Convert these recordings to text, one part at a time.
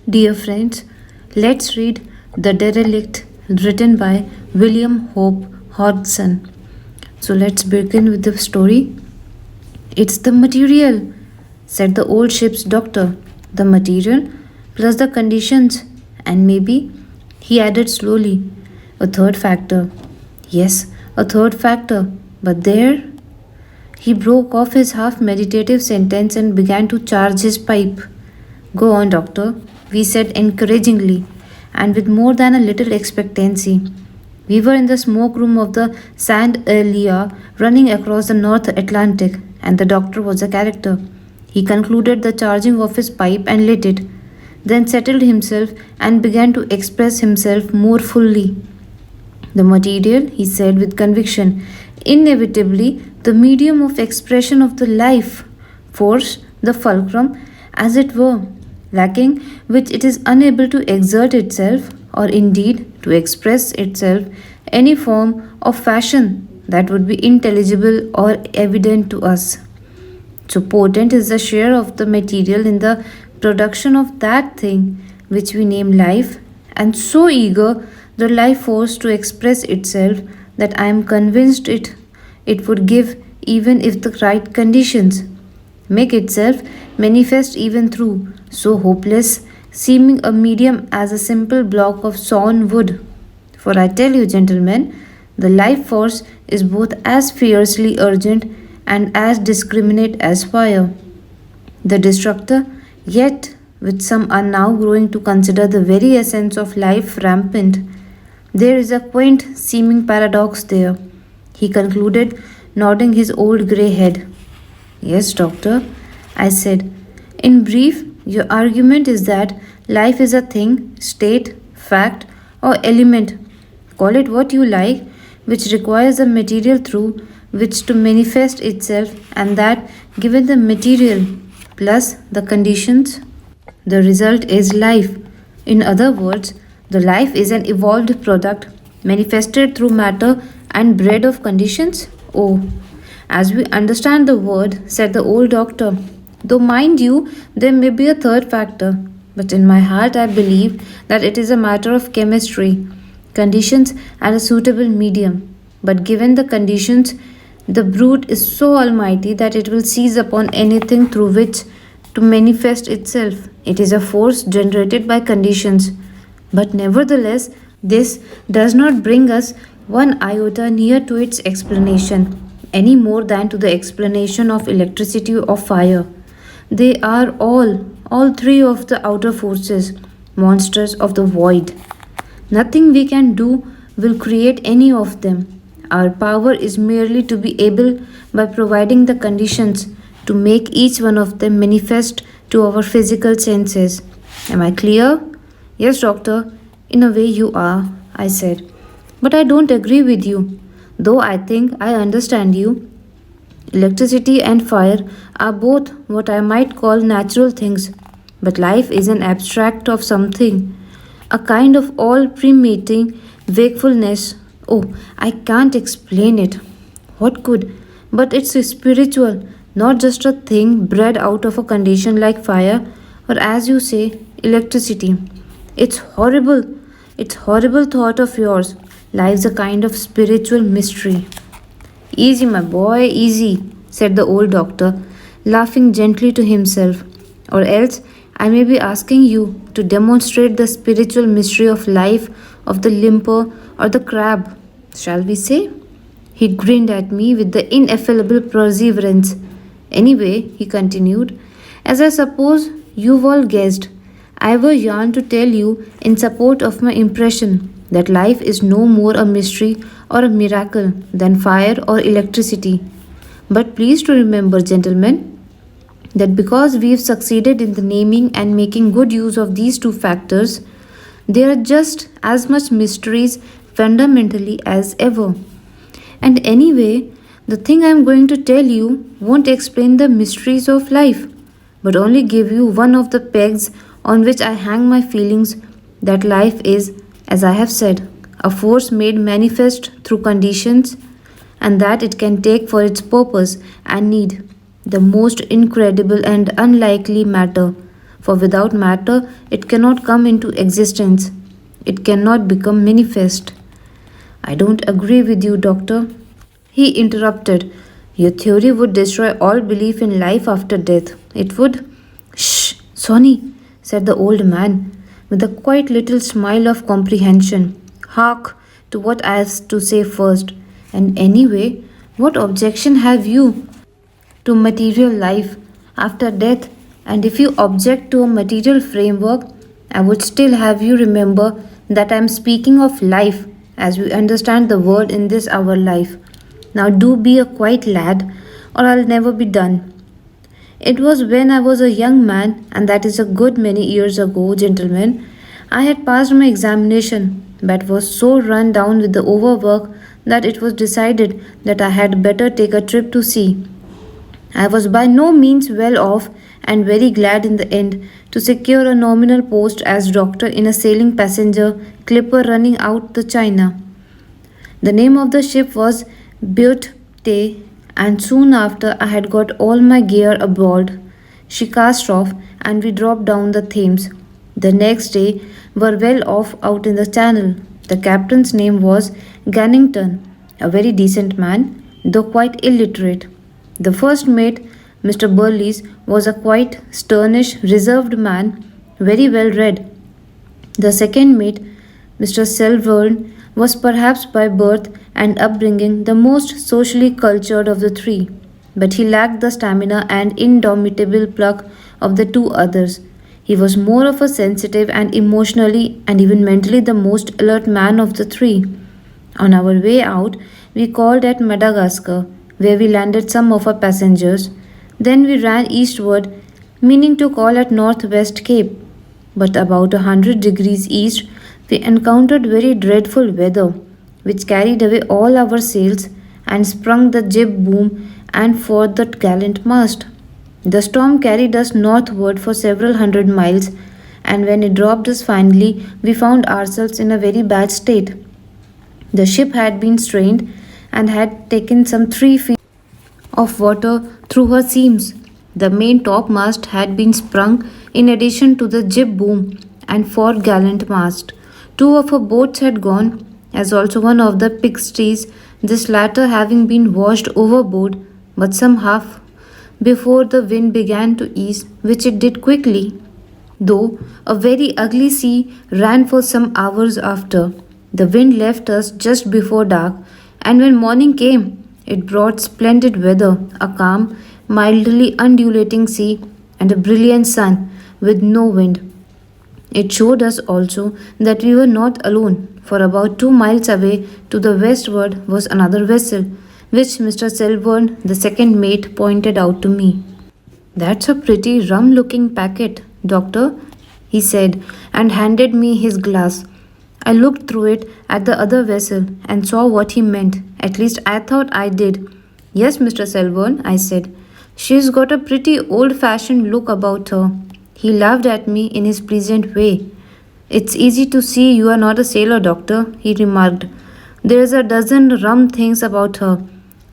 Dear friends, let's read The Derelict, written by William Hope Hodgson. So let's begin with the story. It's the material, said the old ship's doctor. The material plus the conditions, and maybe, he added slowly, a third factor. Yes, a third factor. But there, he broke off his half meditative sentence and began to charge his pipe. Go on, doctor, we said encouragingly, and with more than a little expectancy. We were in the smoke room of the Sand Elia running across the North Atlantic, and the doctor was a character. He concluded the charging of his pipe and lit it, then settled himself and began to express himself more fully. The material, he said with conviction, inevitably the medium of expression of the life force, the fulcrum, as it were, lacking which it is unable to exert itself, or indeed to express itself, any form of fashion that would be intelligible or evident to us. So potent is the share of the material in the production of that thing which we name life, and so eager the life force to express itself that I am convinced it would give, even if the right conditions make itself manifest even through so hopeless seeming a medium as a simple block of sawn wood. For I tell you, gentlemen, the life force is both as fiercely urgent and as discriminate as fire. The destructor, yet which some are now growing to consider the very essence of life rampant. There is a quaint seeming paradox there, he concluded, nodding his old grey head. Yes, doctor, I said. In brief, your argument is that life is a thing, state, fact, or element, call it what you like, which requires a material through which to manifest itself, and that, given the material plus the conditions, the result is life. In other words, the life is an evolved product manifested through matter and bred of conditions? Oh, as we understand the word, said the old doctor, though mind you, there may be a third factor, but in my heart I believe that it is a matter of chemistry, conditions, and a suitable medium. But given the conditions, the brute is so almighty that it will seize upon anything through which to manifest itself. It is a force generated by conditions. But nevertheless, this does not bring us one iota near to its explanation, any more than to the explanation of electricity or fire. They are all three of the outer forces, monsters of the void. Nothing we can do will create any of them. Our power is merely to be able, by providing the conditions, to make each one of them manifest to our physical senses. Am I clear? Yes, doctor, in a way you are, I said. But I don't agree with you, though I think I understand you. Electricity and fire are both what I might call natural things, but life is an abstract of something, a kind of all permeating wakefulness. Oh, I can't explain it. What could? But it's spiritual, not just a thing bred out of a condition like fire, or as you say, electricity. It's horrible. It's horrible thought of yours lies a kind of spiritual mystery. Easy, my boy, easy, said the old doctor, laughing gently to himself. Or else I may be asking you to demonstrate the spiritual mystery of life of the limper or the crab, shall we say? He grinned at me with the ineffable perseverance. Anyway, he continued, as I suppose you've all guessed, I've a yarn to tell you in support of my impression that life is no more a mystery or a miracle than fire or electricity. But please to remember, gentlemen, that because we've succeeded in the naming and making good use of these two factors, they are just as much mysteries fundamentally as ever. And anyway, the thing I'm going to tell you won't explain the mysteries of life, but only give you one of the pegs on which I hang my feelings that life is, as I have said, a force made manifest through conditions, and that it can take for its purpose and need the most incredible and unlikely matter, For without matter, it cannot come into existence. It cannot become manifest. I don't agree with you, doctor. He interrupted. Your theory would destroy all belief in life after death. It would. Shh, Sonny, said the old man, with a quiet little smile of comprehension. Hark to what I have to say first. And anyway, what objection have you to material life after death? And if you object to a material framework, I would still have you remember that I am speaking of life as we understand the word in this our life. Now do be a quiet lad, or I'll never be done. It was when I was a young man, and that is a good many years ago, gentlemen. I had passed my examination, but was so run down with the overwork that it was decided that I had better take a trip to sea. I was by no means well off and very glad in the end to secure a nominal post as doctor in a sailing passenger clipper running out the China. The name of the ship was Butte, and soon after I had got all my gear aboard. She cast off and we dropped down the Thames. The next day were well off out in the channel. The captain's name was Gannington, a very decent man, though quite illiterate. The first mate, Mr. Burleys, was a quite sternish, reserved man, very well read. The second mate, Mr. Selvern, was perhaps by birth and upbringing the most socially cultured of the three, but he lacked the stamina and indomitable pluck of the two others. He was more of a sensitive and emotionally and even mentally the most alert man of the three. On our way out, we called at Madagascar, where we landed some of our passengers. Then we ran eastward, meaning to call at Northwest Cape. But about 100 degrees east, we encountered very dreadful weather, which carried away all our sails and sprung the jib boom and forth the gallant mast. The storm carried us northward for several hundred miles, and when it dropped us finally, we found ourselves in a very bad state. The ship had been strained and had taken some 3 feet of water through her seams. The main topmast had been sprung in addition to the jib boom and foregallant mast. 2 of her boats had gone, as also one of the Pixies, this latter having been washed overboard, but some half before the wind began to ease, which it did quickly, though a very ugly sea ran for some hours after. The wind left us just before dark, and when morning came, it brought splendid weather, a calm, mildly undulating sea, and a brilliant sun with no wind. It showed us also that we were not alone, for about 2 miles away to the westward was another vessel, which Mr. Selborne, the second mate, pointed out to me. That's a pretty rum looking packet, doctor, he said, and handed me his glass. I looked through it at the other vessel and saw what he meant. At least I thought I did. Yes, Mr. Selborne, I said. She's got a pretty old fashioned look about her. He laughed at me in his pleasant way. It's easy to see you are not a sailor, doctor, he remarked. There's a dozen rum things about her.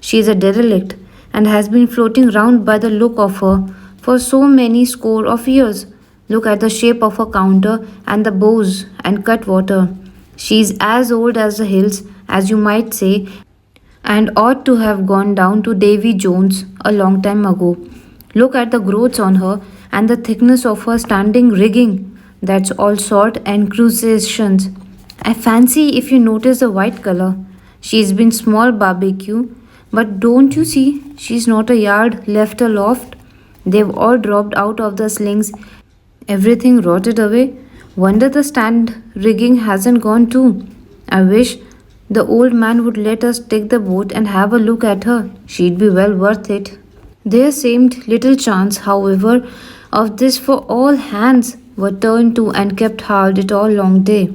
She is a derelict and has been floating round by the look of her for so many score of years. Look at the shape of her counter and the bows and cutwater. She is as old as the hills, as you might say, and ought to have gone down to Davy Jones a long time ago. Look at the growths on her and the thickness of her standing rigging. That's all salt and crustaceans. I fancy if you notice the white color, she's been small barbecue, but don't you see she's not a yard left aloft? They've all dropped out of the slings, everything rotted away. Wonder the stand rigging hasn't gone too. I wish the old man would let us take the boat and have a look at her. She'd be well worth it. There seemed little chance, however, of this, for all hands were turned to and kept hard it all long day,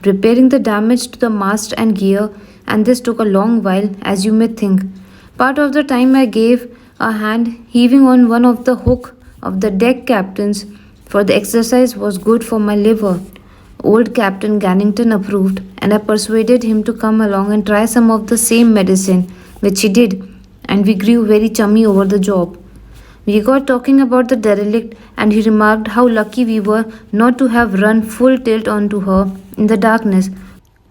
repairing the damage to the mast and gear, and this took a long while, as you may think. Part of the time I gave a hand heaving on one of the hook of the deck captain's, for the exercise was good for my liver. Old Captain Gannington approved, and I persuaded him to come along and try some of the same medicine, which he did, and we grew very chummy over the job. We got talking about the derelict, and he remarked how lucky we were not to have run full tilt onto her in the darkness,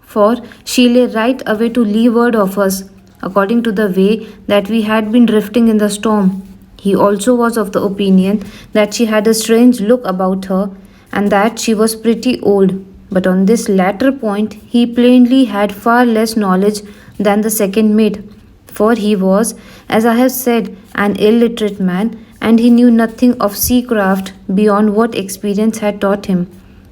for she lay right away to leeward of us, according to the way that we had been drifting in the storm. He also was of the opinion that she had a strange look about her and that she was pretty old, but on this latter point he plainly had far less knowledge than the second mate, for he was, as I have said, an illiterate man, and he knew nothing of seacraft beyond what experience had taught him.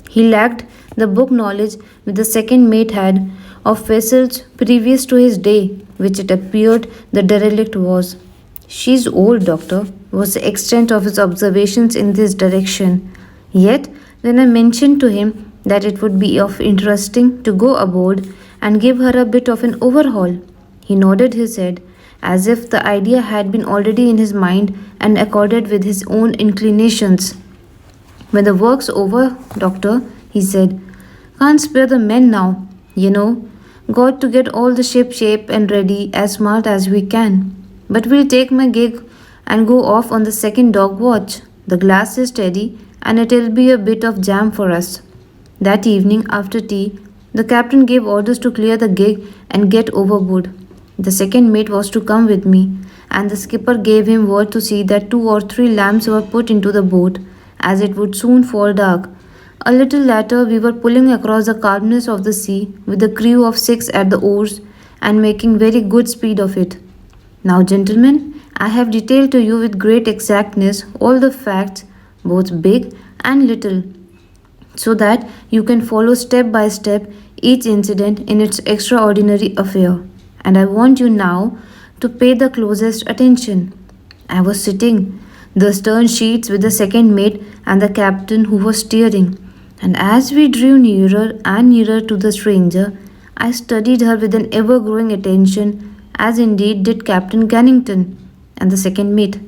He lacked the book knowledge which the second mate had of vessels previous to his day, which it appeared the derelict was. "She's old, doctor," was the extent of his observations in this direction. Yet, when I mentioned to him that it would be of interesting to go aboard and give her a bit of an overhaul, he nodded his head as if the idea had been already in his mind and accorded with his own inclinations. "When the work's over, doctor," he said, "can't spare the men now, you know. Got to get all the ship shape and ready as smart as we can. But we'll take my gig and go off on the second dog watch. The glass is steady and it'll be a bit of jam for us." That evening after tea, the captain gave orders to clear the gig and get overboard. The second mate was to come with me, and the skipper gave him word to see that 2 or 3 lamps were put into the boat, as it would soon fall dark. A little later, we were pulling across the calmness of the sea with a crew of 6 at the oars and making very good speed of it. Now, gentlemen, I have detailed to you with great exactness all the facts, both big and little, so that you can follow step by step each incident in its extraordinary affair. And I want you now to pay the closest attention. I was sitting the stern sheets with the second mate and the captain who was steering, and as we drew nearer and nearer to the stranger, I studied her with an ever growing attention, as indeed did Captain Gannington and the second mate.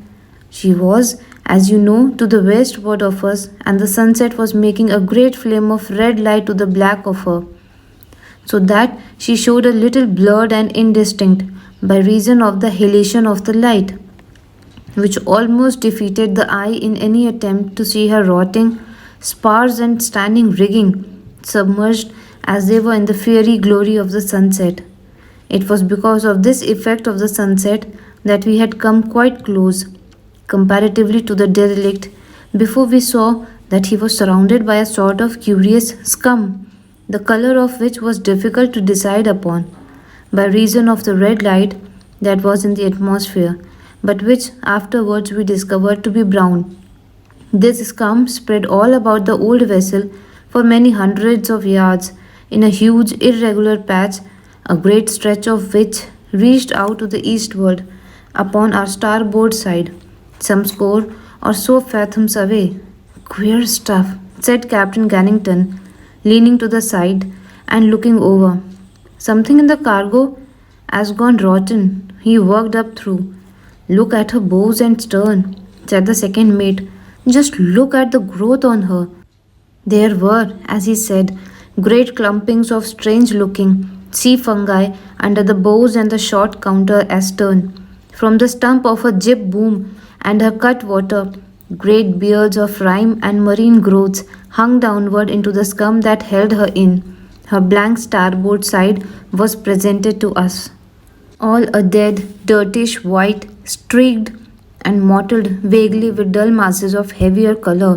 She was, as you know, to the westward of us, and the sunset was making a great flame of red light to the black of her, so that she showed a little blurred and indistinct by reason of the halation of the light, which almost defeated the eye in any attempt to see her rotting spars and standing rigging, submerged as they were in the fiery glory of the sunset. It was because of this effect of the sunset that we had come quite close, comparatively to the derelict, before we saw that he was surrounded by a sort of curious scum, the color of which was difficult to decide upon, by reason of the red light that was in the atmosphere, but which afterwards we discovered to be brown. This scum spread all about the old vessel for many hundreds of yards in a huge irregular patch, a great stretch of which reached out to the eastward upon our starboard side, some score or so fathoms away. "Queer stuff," said Captain Gannington, leaning to the side and looking over. "Something in the cargo has gone rotten," he worked up through. "Look at her bows and stern," said the second mate. "Just look at the growth on her." There were, as he said, great clumpings of strange looking sea fungi under the bows and the short counter astern. From the stump of her jib boom and her cutwater, great beards of rime and marine growths hung downward into the scum that held her in. Her blank starboard side was presented to us, all a dead, dirtish white, streaked and mottled vaguely with dull masses of heavier color.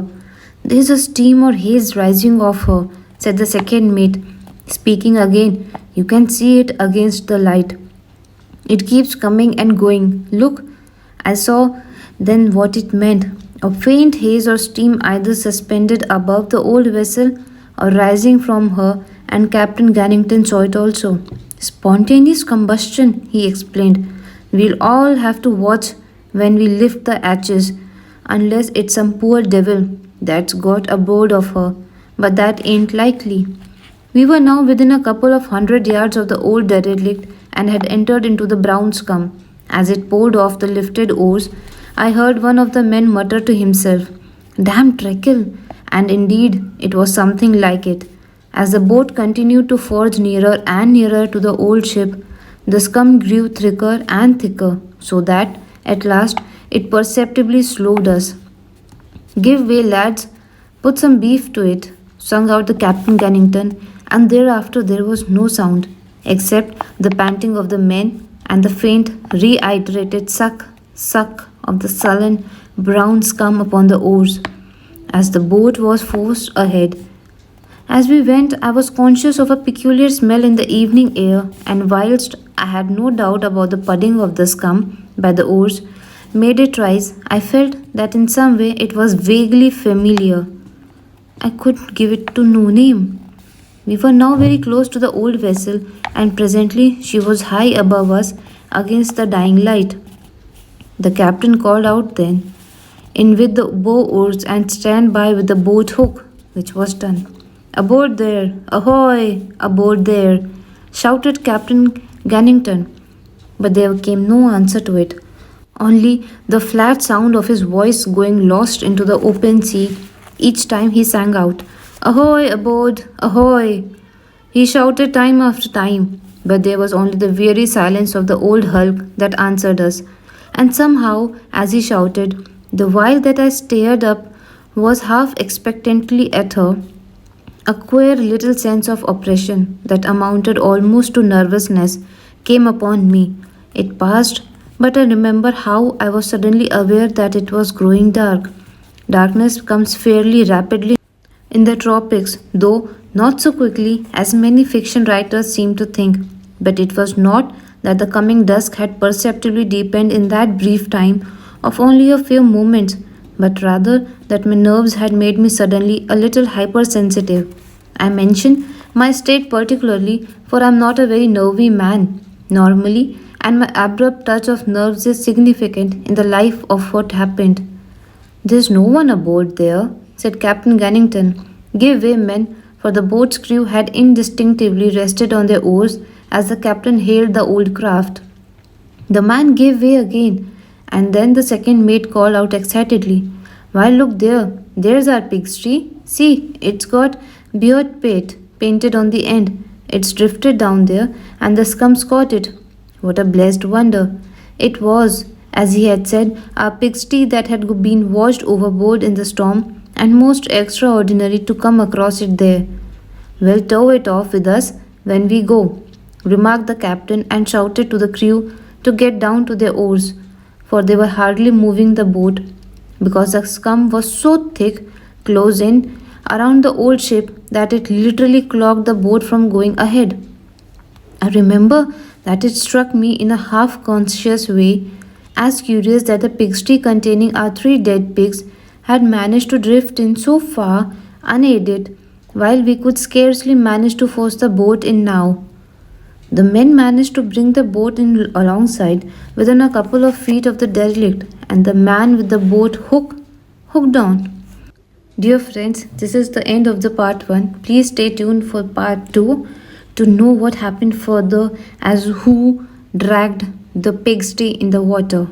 "There is a steam or haze rising off her," said the second mate, speaking again. "You can see it against the light. It keeps coming and going. Look." I saw then what it meant. A faint haze or steam either suspended above the old vessel or rising from her, and Captain Gannington saw it also. "Spontaneous combustion," he explained. "We'll all have to watch when we lift the hatches, unless it's some poor devil that's got aboard of her, but that ain't likely." We were now within a couple of 100 yards of the old derelict and had entered into the brown scum. As it poured off the lifted oars, I heard one of the men mutter to himself, "Damn treacle," and indeed it was something like it. As the boat continued to forge nearer and nearer to the old ship, the scum grew thicker and thicker, so that at last it perceptibly slowed us. Give way, lads. Put some beef to it, sung out the Captain Gannington, and thereafter there was no sound except the panting of the men and the faint, reiterated suck, suck of the sullen brown scum upon the oars as the boat was forced ahead. As we went, I was conscious of a peculiar smell in the evening air, and whilst I had no doubt about the pudding of the scum by the oars made it rise, I felt that in some way it was vaguely familiar. I could give it to no name. We were now very close to the old vessel, and presently she was high above us against the dying light. The captain called out then, "In with the bow oars and stand by with the boat hook," which was done. "Aboard there! Ahoy! Aboard there!" shouted Captain Gannington, but there came no answer to it, only the flat sound of his voice going lost into the open sea each time he sang out, "Ahoy! Aboard! Ahoy!" He shouted time after time, but there was only the weary silence of the old hulk that answered us, and somehow, as he shouted, the while that I stared up was half expectantly at her, a queer little sense of oppression that amounted almost to nervousness came upon me. It passed, but I remember how I was suddenly aware that it was growing dark. Darkness comes fairly rapidly in the tropics, though not so quickly as many fiction writers seem to think. But it was not that the coming dusk had perceptibly deepened in that brief time of only a few moments, but rather that my nerves had made me suddenly a little hypersensitive. I mention my state particularly, for I am not a very nervy man normally, and my abrupt touch of nerves is significant in the life of what happened. "There's no one aboard there," said Captain Gannington. "Give way, men," for the boat's crew had indistinctively rested on their oars as the captain hailed the old craft. The man gave way again, and then the second mate called out excitedly, "Why, look there! There's our pigstry! See, it's got beard pate painted on the end. It's drifted down there, and the scum's caught it." What a blessed wonder! It was, as he had said, our pigstry that had been washed overboard in the storm, and most extraordinary to come across it there. "We'll tow it off with us when we go," remarked the captain, and shouted to the crew to get down to their oars, for they were hardly moving the boat, because the scum was so thick close in around the old ship that it literally clogged the boat from going ahead. I remember that it struck me in a half conscious way as curious that the pigstry containing our 3 dead pigs had managed to drift in so far unaided, while we could scarcely manage to force the boat in now. The men managed to bring the boat in alongside within a couple of feet of the derelict, and the man with the boat hooked on. Dear friends, this is the end of the part 1. Please stay tuned for part 2 to know what happened further as who dragged the pigstry in the water.